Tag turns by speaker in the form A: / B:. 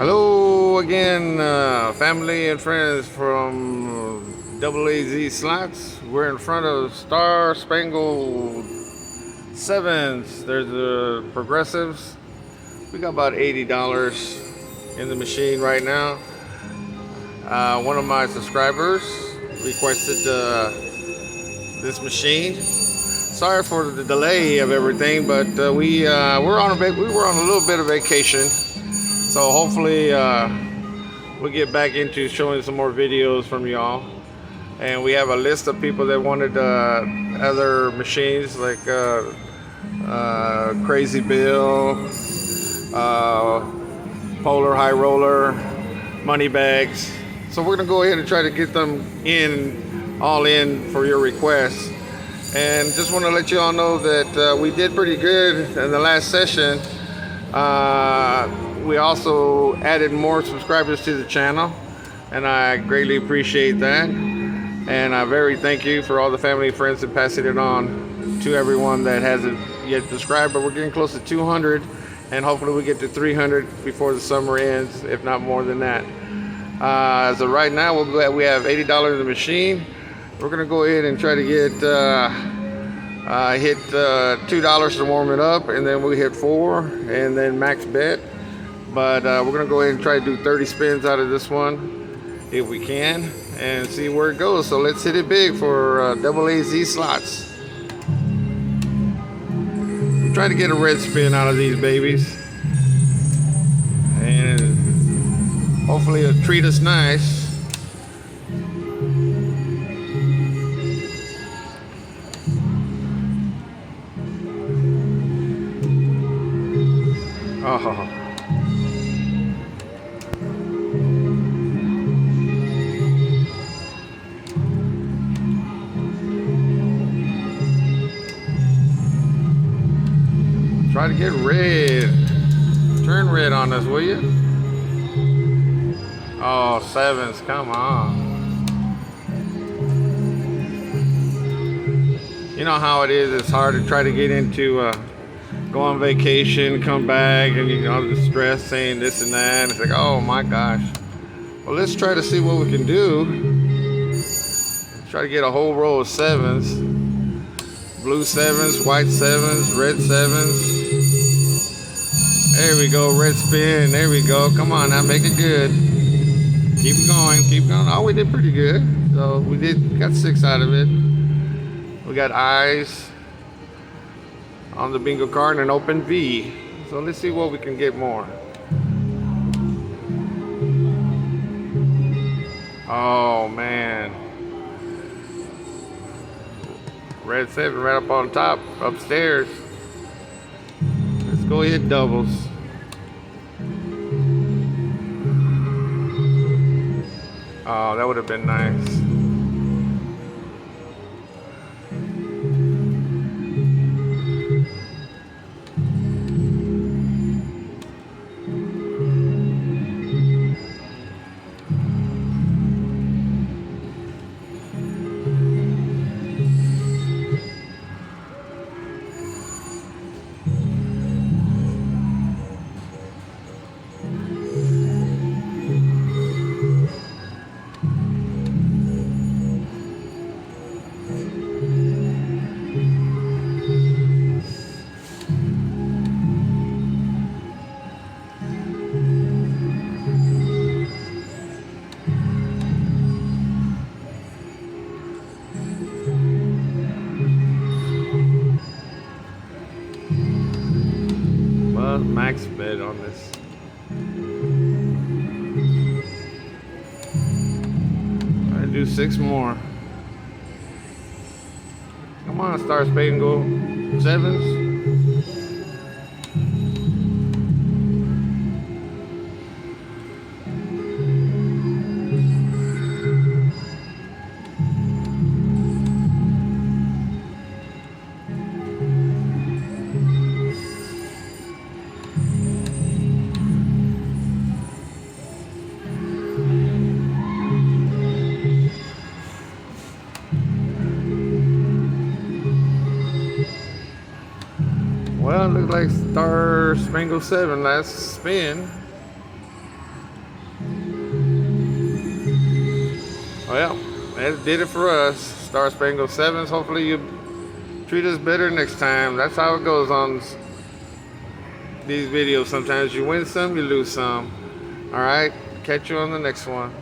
A: Hello again, family and friends from Double AZ Slots. We're in front of Star Spangled Sevens. There's the progressives. We got about $80 in the machine right now. One of my subscribers requested this machine. Sorry for the delay of everything, but we were on a little bit of vacation, so hopefully we'll get back into showing some more videos from y'all. And we have a list of people that wanted other machines like Crazy Bill, uh, Polar High Roller, Money Bags. So we're gonna go ahead and try to get them all in for your requests. And just want to let you all know that we did pretty good in the last session. We also added more subscribers to the channel, and I greatly appreciate that. And I very thank you for all the family and friends and passing it on to everyone that hasn't yet subscribed. But we're getting close to 200, and hopefully we get to 300 before the summer ends, if not more than that. So right now we have $80 in the machine. We're gonna go ahead and try to get hit $2 to warm it up, and then we hit 4, and then max bet. But we're gonna go ahead and try to do 30 spins out of this one if we can, and see where it goes. So let's hit it big for Double AZ Slots. We try to get a red spin out of these babies, and hopefully it'll treat us nice. Oh. Try to get red. Turn red on us, will you? Oh, sevens, come on. You know how it is, it's hard to try to get into go on vacation, come back, and you know the stress saying this and that. It's like, oh my gosh. Well, let's try to see what we can do. Try to get a whole row of sevens. Blue sevens, white sevens, red sevens. There we go, red spin. There we go. Come on now, make it good. Keep going, keep going. Oh, we did pretty good. So we got 6 out of it. We got eyes on the bingo card and an open V. So let's see what we can get more. Oh man. Red 7 right up on top, upstairs. Let's go hit doubles. Oh, that would have been nice. Max bet on this. I do 6 more. Come on, Star Spangled Sevens. Well, it looks like Star Spangled 7 last spin. Well, that did it for us. Star Spangled 7s. Hopefully you treat us better next time. That's how it goes on these videos. Sometimes you win some, you lose some. All right, catch you on the next one.